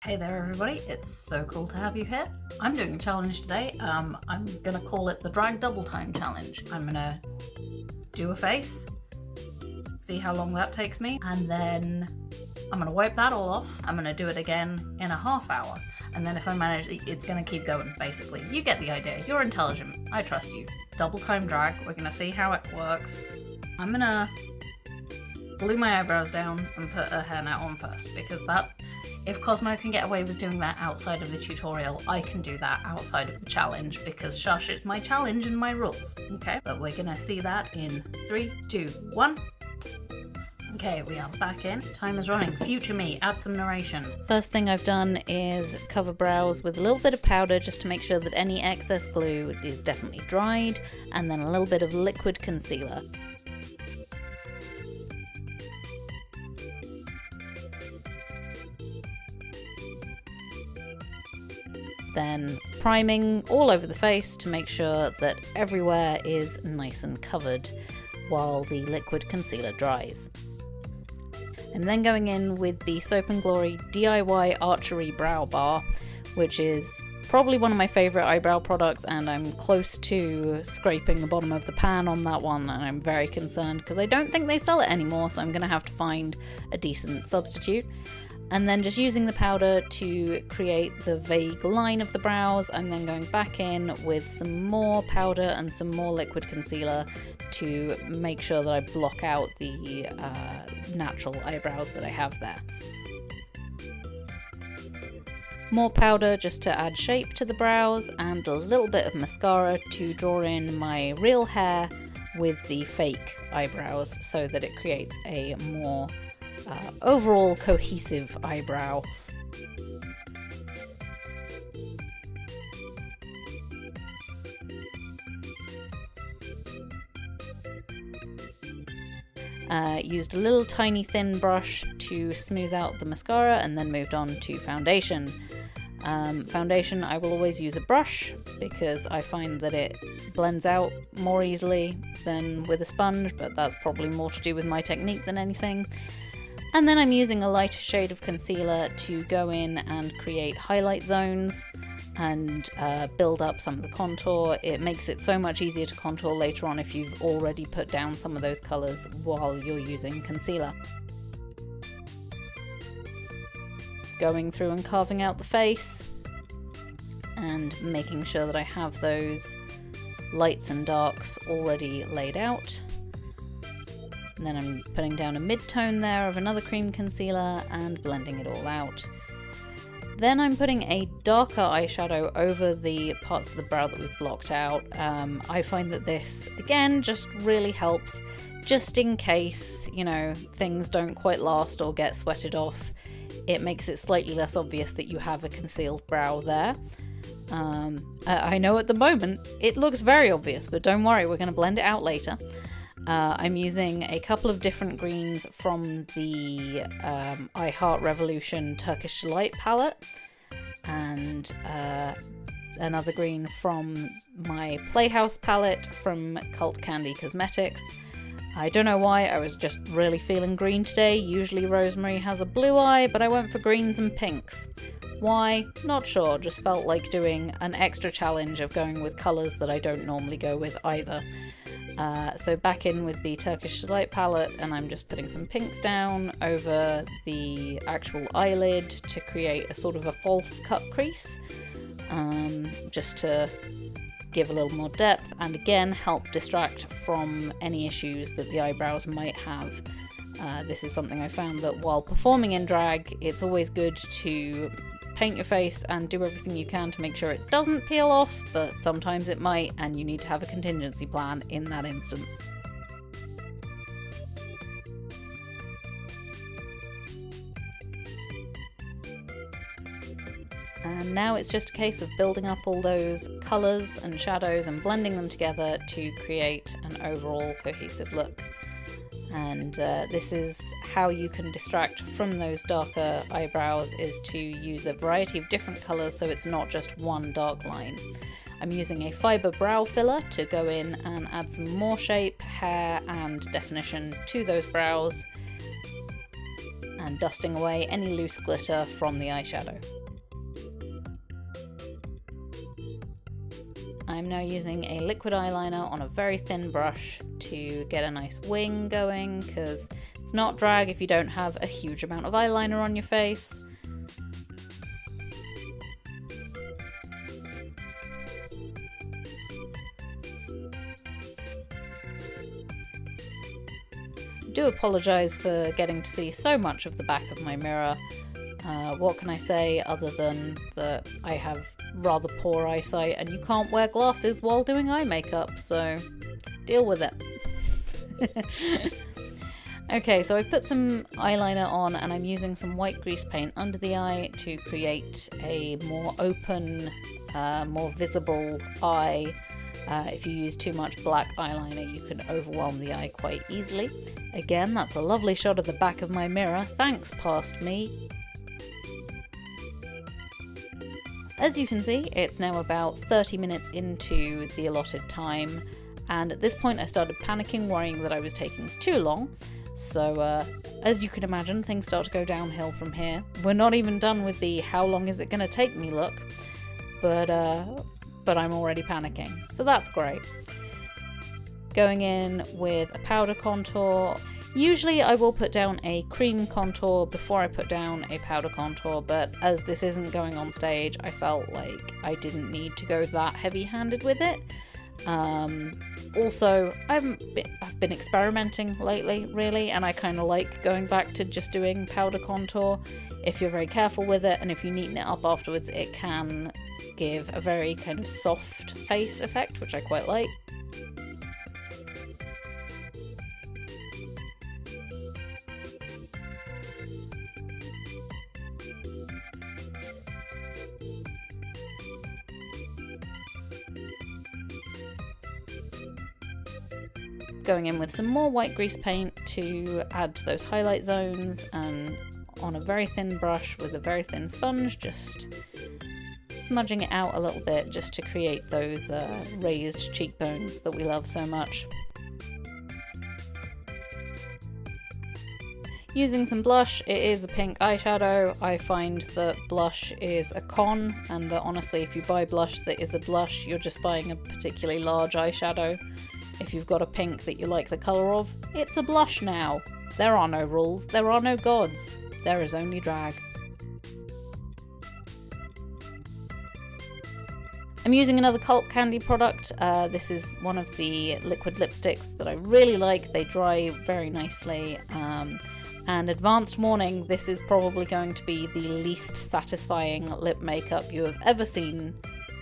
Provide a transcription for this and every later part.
Hey there everybody, it's so cool to have you here. I'm doing a challenge today. I'm gonna call it the drag double time challenge. I'm gonna do a face, see how long that takes me, and then I'm gonna wipe that all off. I'm gonna do it again in a half hour, and then if I manage, it's gonna keep going basically. You get the idea, you're intelligent, I trust you. Double time drag, we're gonna see how it works. I'm gonna glue my eyebrows down and put a hairnet on first, because if Cosmo can get away with doing that outside of the tutorial, I can do that outside of the challenge, because shush, it's my challenge and my rules, okay? But we're gonna see that in 3, 2, 1. Okay, we are back in. Time is running. Future me, add some narration. First thing I've done is cover brows with a little bit of powder just to make sure that any excess glue is definitely dried, and then a little bit of liquid concealer. Then priming all over the face to make sure that everywhere is nice and covered while the liquid concealer dries. And then going in with the Soap & Glory DIY Archery Brow Bar, which is probably one of my favourite eyebrow products, and I'm close to scraping the bottom of the pan on that one, and I'm very concerned because I don't think they sell it anymore, so I'm going to have to find a decent substitute. And then just using the powder to create the vague line of the brows, I'm then going back in with some more powder and some more liquid concealer to make sure that I block out the natural eyebrows that I have there. More powder just to add shape to the brows, and a little bit of mascara to draw in my real hair with the fake eyebrows so that it creates a more overall cohesive eyebrow. Used a little tiny thin brush to smooth out the mascara, and then moved on to foundation. Foundation, I will always use a brush because I find that it blends out more easily than with a sponge, but that's probably more to do with my technique than anything. And then I'm using a lighter shade of concealer to go in and create highlight zones and build up some of the contour. It makes it so much easier to contour later on if you've already put down some of those colours while you're using concealer. Going through and carving out the face and making sure that I have those lights and darks already laid out. And then I'm putting down a mid-tone there of another cream concealer and blending it all out. Then I'm putting a darker eyeshadow over the parts of the brow that we've blocked out. I find that this, again, just really helps, just in case, you know, things don't quite last or get sweated off. It makes it slightly less obvious that you have a concealed brow there. I know at the moment it looks very obvious, but don't worry, we're going to blend it out later. I'm using a couple of different greens from the I Heart Revolution Turkish Delight palette, and another green from my Playhouse palette from Cult Candy Cosmetics. I don't know why, I was just really feeling green today. Usually Rosemary has a blue eye, but I went for greens and pinks. Why? Not sure, just felt like doing an extra challenge of going with colours that I don't normally go with either. So back in with the Turkish Delight palette, and I'm just putting some pinks down over the actual eyelid to create a sort of a false cut crease, just to give a little more depth and again help distract from any issues that the eyebrows might have. This is something I found that while performing in drag, it's always good to paint your face and do everything you can to make sure it doesn't peel off, but sometimes it might, and you need to have a contingency plan in that instance. And now it's just a case of building up all those colours and shadows and blending them together to create an overall cohesive look. And this is how you can distract from those darker eyebrows, is to use a variety of different colours so it's not just one dark line. I'm using a fibre brow filler to go in and add some more shape, hair and definition to those brows. and dusting away any loose glitter from the eyeshadow. I'm now using a liquid eyeliner on a very thin brush to get a nice wing going, because it's not drag if you don't have a huge amount of eyeliner on your face. I do apologise for getting to see so much of the back of my mirror. What can I say other than that I have rather poor eyesight and you can't wear glasses while doing eye makeup, so deal with it. Okay, so I put some eyeliner on and I'm using some white grease paint under the eye to create a more open, more visible eye. If you use too much black eyeliner, you can overwhelm the eye quite easily. Again, that's a lovely shot of the back of my mirror. Thanks, past me. As you can see, it's now about 30 minutes into the allotted time, and at this point I started panicking, worrying that I was taking too long. So, as you can imagine, things start to go downhill from here. We're not even done with the how long is it going to take me look, but I'm already panicking, so that's great. Going in with a powder contour. Usually I will put down a cream contour before I put down a powder contour, but as this isn't going on stage, I felt like I didn't need to go that heavy-handed with it. Also, I've been experimenting lately, really, and I kind of like going back to just doing powder contour. If you're very careful with it, and if you neaten it up afterwards, it can give a very kind of soft face effect, which I quite like. Going in with some more white grease paint to add to those highlight zones, and on a very thin brush with a very thin sponge, just smudging it out a little bit just to create those raised cheekbones that we love so much. Using some blush, it is a pink eyeshadow. I find that blush is a con, and that honestly if you buy blush that is a blush, you're just buying a particularly large eyeshadow. If you've got a pink that you like the colour of, it's a blush now. There are no rules, there are no gods, there is only drag. I'm using another Cult Candy product. This is one of the liquid lipsticks that I really like. They dry very nicely. And Advanced Warning, this is probably going to be the least satisfying lip makeup you have ever seen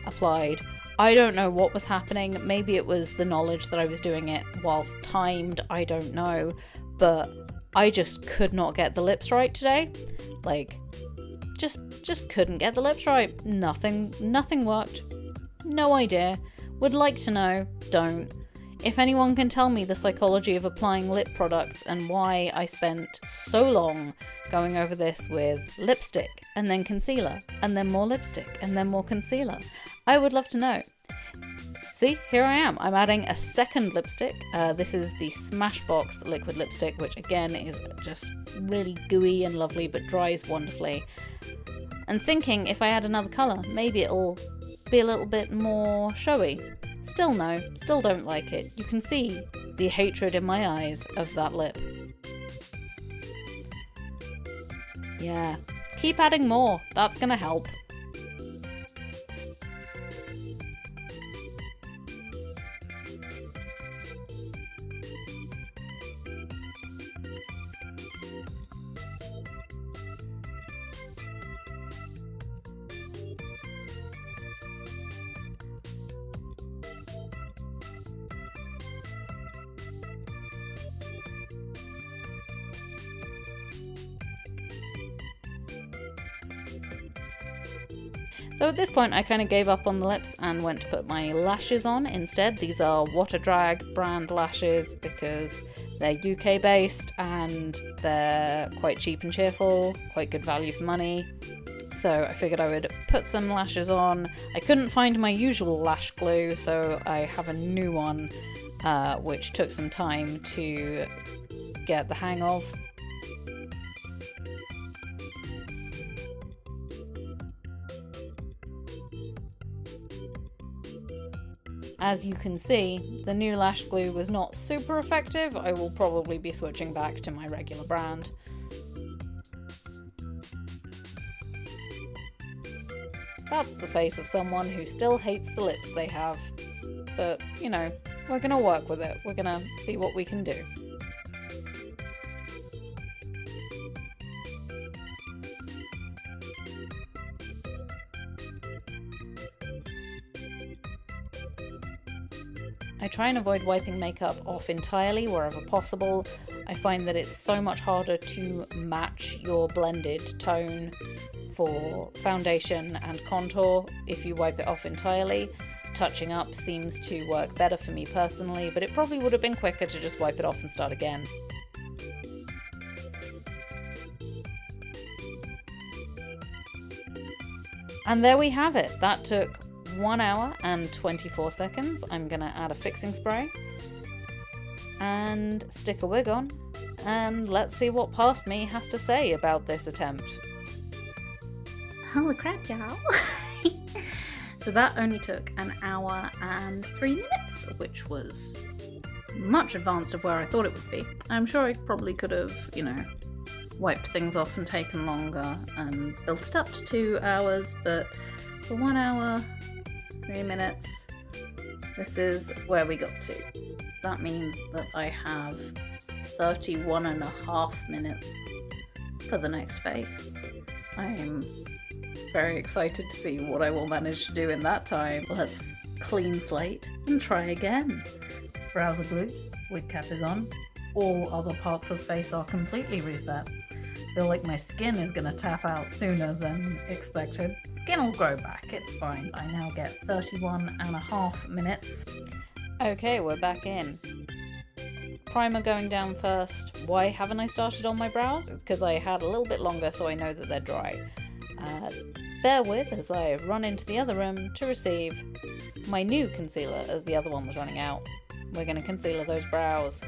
applied. I don't know what was happening. Maybe it was the knowledge that I was doing it whilst timed, I don't know. But I just could not get the lips right today. Like, just couldn't get the lips right. Nothing worked. No idea. Would like to know. Don't. If anyone can tell me the psychology of applying lip products and why I spent so long going over this with lipstick and then concealer and then more lipstick and then more concealer, I would love to know. See, here I am. I'm adding a second lipstick. This is the Smashbox liquid lipstick, which again is just really gooey and lovely but dries wonderfully. And thinking if I add another colour, maybe it'll be a little bit more showy. Still no, still don't like it. You can see the hatred in my eyes of that lip. Yeah, keep adding more, that's gonna help. So at this point I kind of gave up on the lips and went to put my lashes on instead. These are What a Drag brand lashes because they're UK based and they're quite cheap and cheerful, quite good value for money. So I figured I would put some lashes on. I couldn't find my usual lash glue, so I have a new one which took some time to get the hang of. As you can see, the new lash glue was not super effective. I will probably be switching back to my regular brand. That's the face of someone who still hates the lips they have. But, you know, we're gonna work with it. We're gonna see what we can do. I try and avoid wiping makeup off entirely wherever possible. I find that it's so much harder to match your blended tone for foundation and contour if you wipe it off entirely. Touching up seems to work better for me personally, but it probably would have been quicker to just wipe it off and start again. And there we have it. That took 1 hour and 24 seconds. I'm gonna add a fixing spray and stick a wig on, and let's see what past me has to say about this attempt. Holy crap, y'all. So that only took 1 hour and 3 minutes, which was much advanced of where I thought it would be. I'm sure I probably could have, you know, wiped things off and taken longer and built it up to 2 hours, but for 1 hour, 3 minutes, this is where we got to. That means that I have 31.5 minutes for the next face. I am very excited to see what I will manage to do in that time. Let's clean slate and try again. Brows are blue, wig cap is on, all other parts of face are completely reset. I feel like my skin is going to tap out sooner than expected. Skin will grow back, it's fine. I now get 31.5 minutes. Okay, we're back in. Primer going down first. Why haven't I started on my brows? It's because I had a little bit longer so I know that they're dry. Bear with as I run into the other room to receive my new concealer as the other one was running out. We're going to concealer those brows.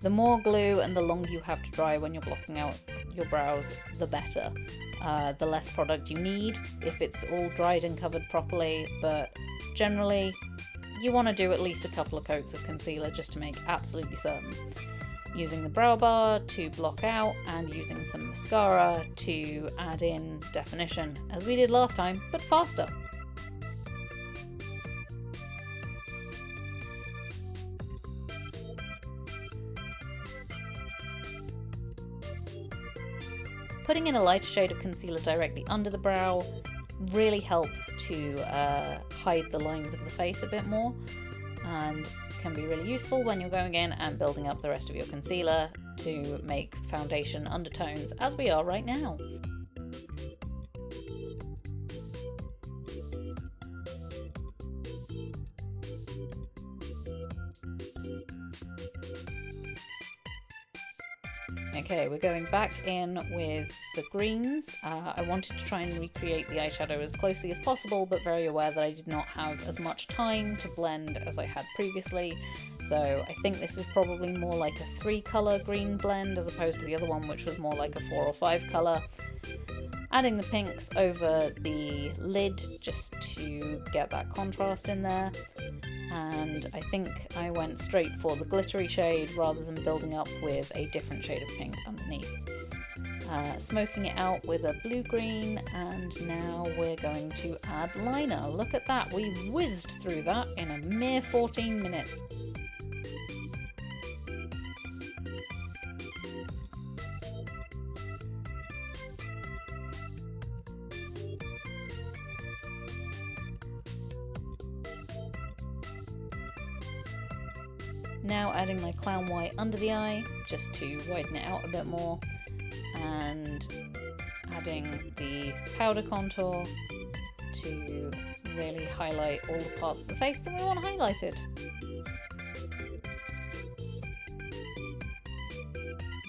The more glue and the longer you have to dry when you're blocking out your brows, the better. The less product you need if it's all dried and covered properly, but generally you want to do at least a couple of coats of concealer just to make absolutely certain. Using the brow bar to block out and using some mascara to add in definition, as we did last time, but faster. Putting in a lighter shade of concealer directly under the brow really helps to hide the lines of the face a bit more, and can be really useful when you're going in and building up the rest of your concealer to make foundation undertones, as we are right now. Okay, we're going back in with the greens. I wanted to try and recreate the eyeshadow as closely as possible, but very aware that I did not have as much time to blend as I had previously. So I think this is probably more like a 3-colour green blend as opposed to the other one, which was more like a 4 or 5 colour. Adding the pinks over the lid just to get that contrast in there. And I think I went straight for the glittery shade rather than building up with a different shade of pink underneath. Smoking it out with a blue-green, and now we're going to add liner. Look at that, we whizzed through that in a mere 14 minutes. Now adding my clown white under the eye, just to widen it out a bit more, and adding the powder contour to really highlight all the parts of the face that we want highlighted.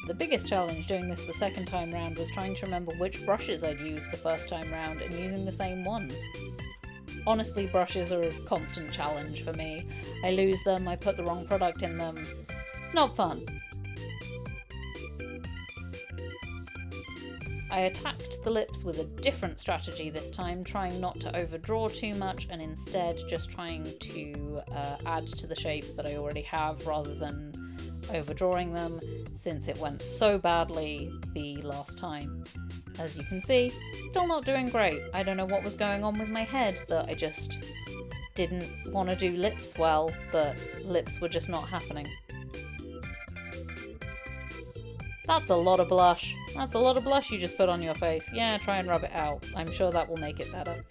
The biggest challenge doing this the second time round was trying to remember which brushes I'd used the first time round and using the same ones. Honestly, brushes are a constant challenge for me. I lose them, I put the wrong product in them. It's not fun. I attacked the lips with a different strategy this time, trying not to overdraw too much and instead just trying to add to the shape that I already have rather than overdrawing them, since it went so badly the last time. As you can see, still not doing great. I don't know what was going on with my head, that I just didn't want to do lips well, but lips were just not happening. That's a lot of blush. That's a lot of blush you just put on your face. Yeah, try and rub it out. I'm sure that will make it better.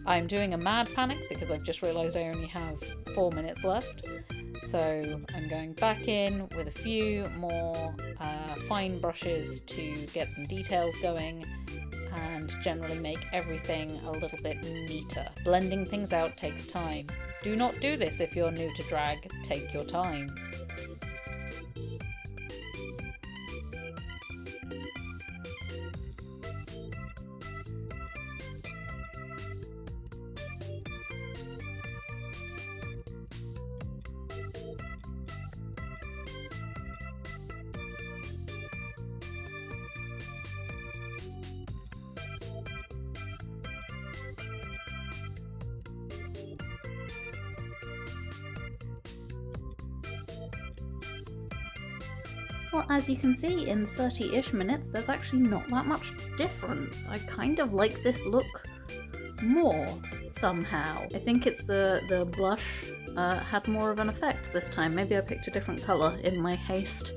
I'm doing a mad panic because I've just realised I only have 4 minutes left. So I'm going back in with a few more fine brushes to get some details going and generally make everything a little bit neater. Blending things out takes time. Do not do this if you're new to drag. Take your time. Well, as you can see, in 30-ish minutes, there's actually not that much difference. I kind of like this look more, somehow. I think it's the blush had more of an effect this time. Maybe I picked a different colour in my haste.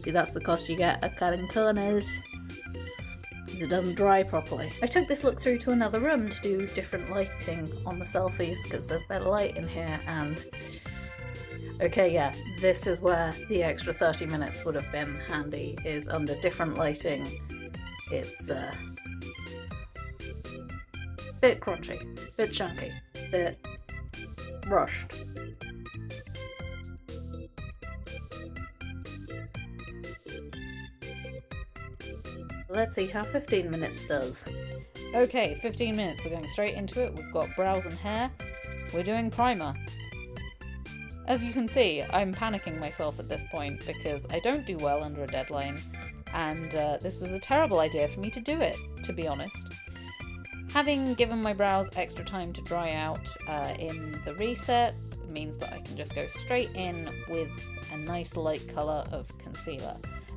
See, that's the cost you get at cutting corners. It doesn't dry properly. I took this look through to another room to do different lighting on the selfies, because there's better light in here, and okay, yeah, this is where the extra 30 minutes would have been handy, is under different lighting. It's bit crunchy, bit chunky, bit rushed. Let's see how 15 minutes does. Okay, 15 minutes, we're going straight into it. We've got brows and hair. We're doing primer. As you can see, I'm panicking myself at this point because I don't do well under a deadline, and this was a terrible idea for me to do it, to be honest. Having given my brows extra time to dry out in the reset means that I can just go straight in with a nice light colour of concealer.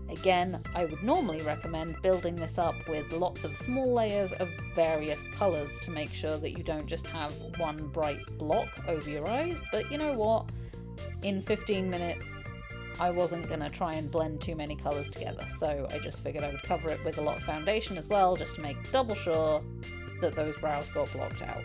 Again, I would normally recommend building this up with lots of small layers of various colours to make sure that you don't just have one bright block over your eyes, but you know what? In 15 minutes, I wasn't going to try and blend too many colours together, so I just figured I would cover it with a lot of foundation as well, just to make double sure that those brows got blocked out.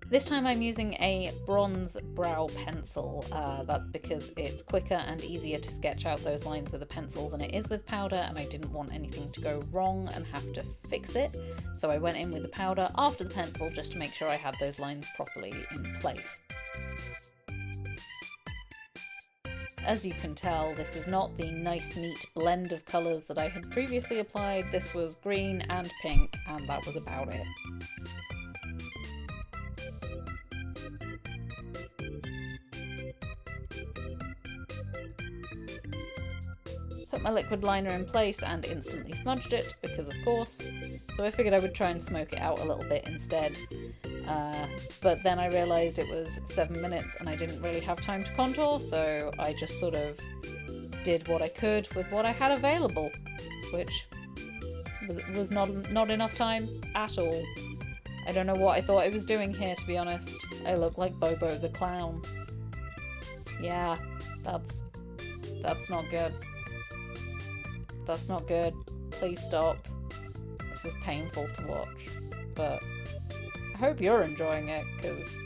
This time I'm using a bronze brow pencil. That's because it's quicker and easier to sketch out those lines with a pencil than it is with powder, and I didn't want anything to go wrong and have to fix it. So I went in with the powder after the pencil just to make sure I had those lines properly in place. As you can tell, this is not the nice neat blend of colours that I had previously applied. This was green and pink, and that was about it. Put my liquid liner in place and instantly smudged it, because of course, so I figured I would try and smoke it out a little bit instead. But then I realised it was 7 minutes and I didn't really have time to contour, so I just sort of did what I could with what I had available, which was not enough time at all. I don't know what I thought I was doing here, to be honest. I look like Bobo the Clown. Yeah, that's not good. That's not good. Please stop. This is painful to watch, but I hope you're enjoying it, because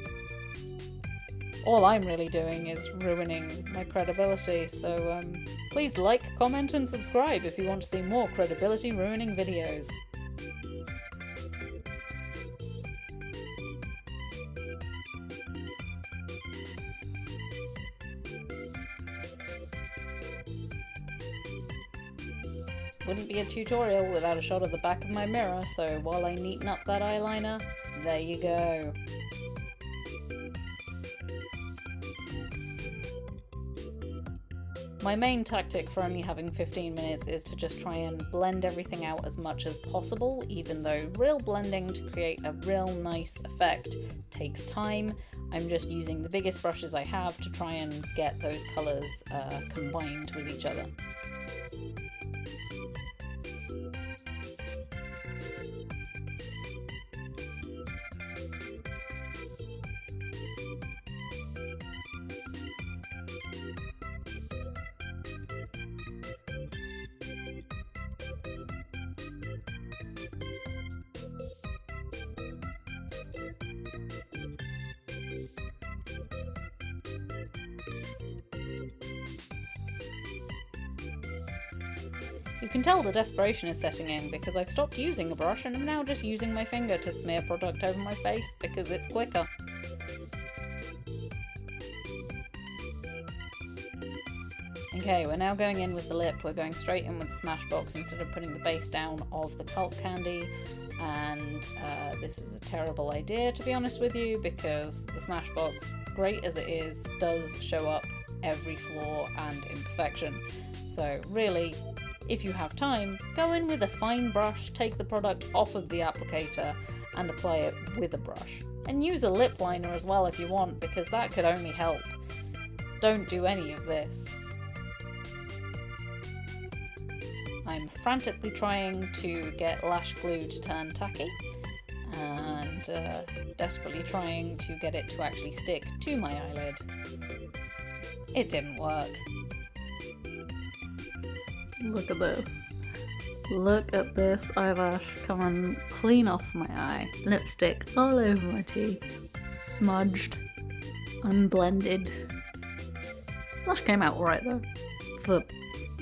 all I'm really doing is ruining my credibility, so please like, comment and subscribe if you want to see more credibility ruining videos. Wouldn't be a tutorial without a shot of the back of my mirror, so while I neaten up that eyeliner, there you go. My main tactic for only having 15 minutes is to just try and blend everything out as much as possible, even though real blending to create a real nice effect takes time. I'm just using the biggest brushes I have to try and get those colours combined with each other. You can tell the desperation is setting in because I've stopped using a brush and am now just using my finger to smear product over my face because it's quicker. Okay, we're now going in with the lip. We're going straight in with the Smashbox instead of putting the base down of the Cult Candy, and this is a terrible idea, to be honest with you, because the Smashbox, great as it is, does show up every flaw and imperfection. So really, if you have time, go in with a fine brush, take the product off of the applicator and apply it with a brush. And use a lip liner as well if you want, because that could only help. Don't do any of this. I'm frantically trying to get lash glue to turn tacky, and desperately trying to get it to actually stick to my eyelid. It didn't work. Look at this. Look at this eyelash coming clean off my eye. Lipstick all over my teeth. Smudged. Unblended. Lash came out alright though.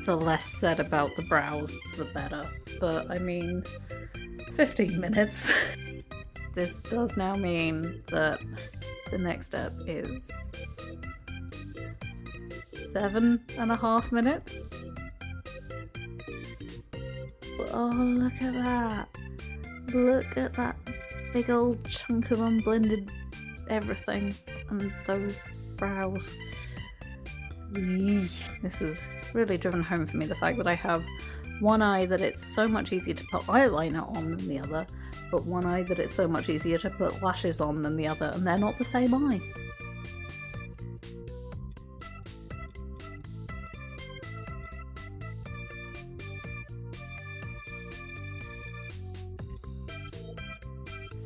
The less said about the brows, the better. But I mean, 15 minutes. This does now mean that the next step is 7.5 minutes. Oh, look at that. Look at that big old chunk of unblended everything. And those brows. This has really driven home for me the fact that I have one eye that it's so much easier to put eyeliner on than the other, but one eye that it's so much easier to put lashes on than the other, and they're not the same eye.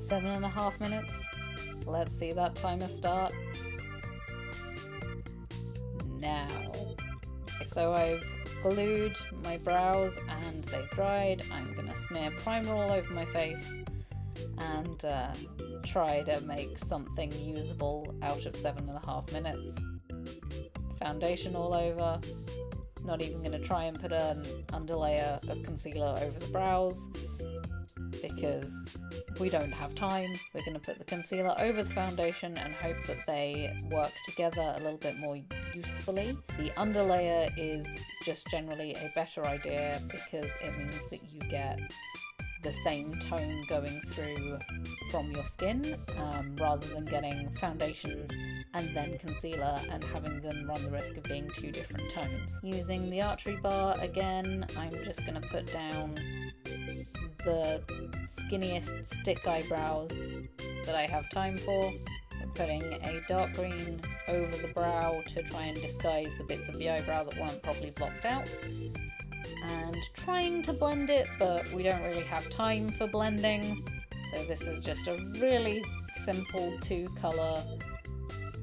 Seven and a half minutes. Let's see that timer start. Now. So I've glued my brows and they've dried. I'm gonna smear primer all over my face and try to make something usable out of 7.5 minutes. Foundation all over. Not even gonna try and put an underlayer of concealer over the brows because we don't have time. We're going to put the concealer over the foundation and hope that they work together a little bit more usefully. The underlayer is just generally a better idea because it means that you get the same tone going through from your skin rather than getting foundation and then concealer and having them run the risk of being two different tones. Using the archery bar again, I'm just going to put down the skinniest stick eyebrows that I have time for. I'm putting a dark green over the brow to try and disguise the bits of the eyebrow that weren't properly blocked out. And trying to blend it, but we don't really have time for blending. So this is just a really simple 2-colour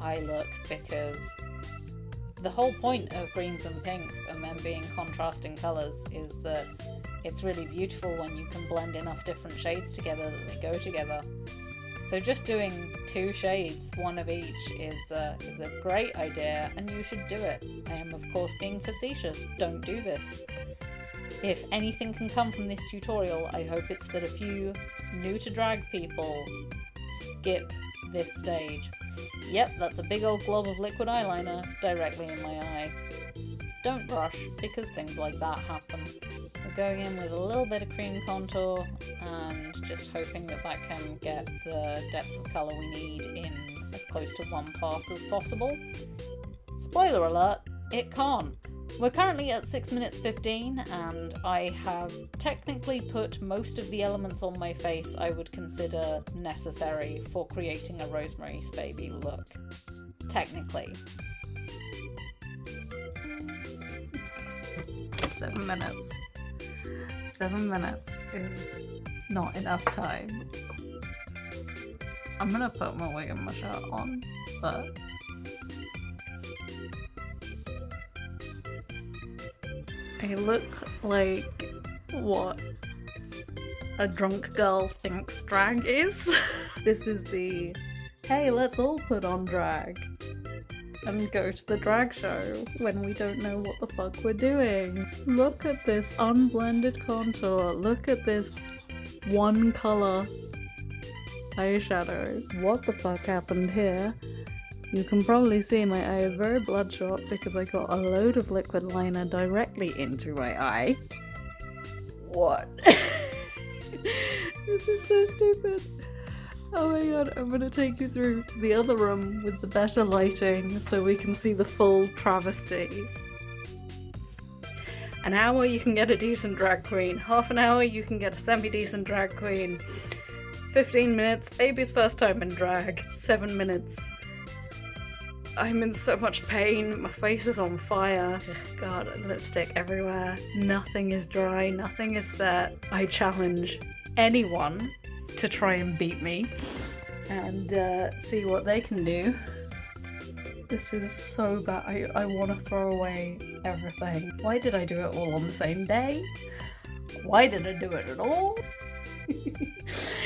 eye look because the whole point of greens and pinks and them being contrasting colours is that it's really beautiful when you can blend enough different shades together that they go together. So just doing 2 shades, one of each, is a great idea and you should do it. I am of course being facetious, don't do this. If anything can come from this tutorial, I hope it's that a few new to drag people skip this stage. Yep, that's a big old glob of liquid eyeliner directly in my eye. Don't rush, because things like that happen. We're going in with a little bit of cream contour and just hoping that that can get the depth of colour we need in as close to one pass as possible. Spoiler alert, it can't. We're currently at 6 minutes 15 and I have technically put most of the elements on my face I would consider necessary for creating a Rosemary Spayby look. Technically. 7 minutes. 7 minutes is not enough time. I'm gonna put my wig and my shirt on, but I look like what a drunk girl thinks drag is. This is the, hey, let's all put on drag and go to the drag show when we don't know what the fuck we're doing. Look at this unblended contour. Look at this one colour eyeshadow. What the fuck happened here? You can probably see my eye is very bloodshot because I got a load of liquid liner directly into my eye. What? This is so stupid. Oh my god, I'm gonna take you through to the other room with the better lighting so we can see the full travesty. An hour you can get a decent drag queen, half an hour you can get a semi-decent drag queen, 15 minutes, baby's first time in drag, 7 minutes. I'm in so much pain, my face is on fire. God, lipstick everywhere. Nothing is dry, nothing is set. I challenge anyone to try and beat me and see what they can do. This is so bad. I want to throw away everything. Why did I do it all on the same day? Why did I do it at all?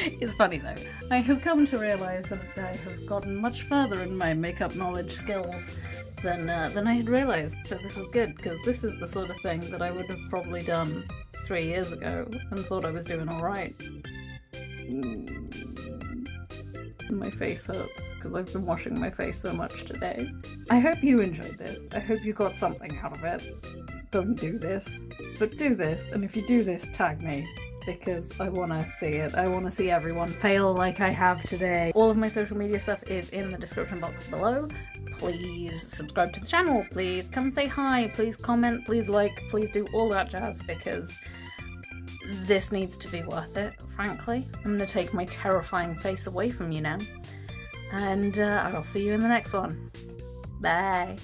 It's funny though. I have come to realise that I have gotten much further in my makeup knowledge skills than I had realised, so this is good, because this is the sort of thing that I would have probably done 3 years ago and thought I was doing alright. My face hurts because I've been washing my face so much today. I hope you enjoyed this. I hope you got something out of it. Don't do this, but do this, and if you do this, tag me. Because I want to see it. I want to see everyone fail like I have today. All of my social media stuff is in the description box below. Please subscribe to the channel. Please come say hi. Please comment. Please like. Please do all that jazz because this needs to be worth it, frankly. I'm going to take my terrifying face away from you now. And I'll see you in the next one. Bye.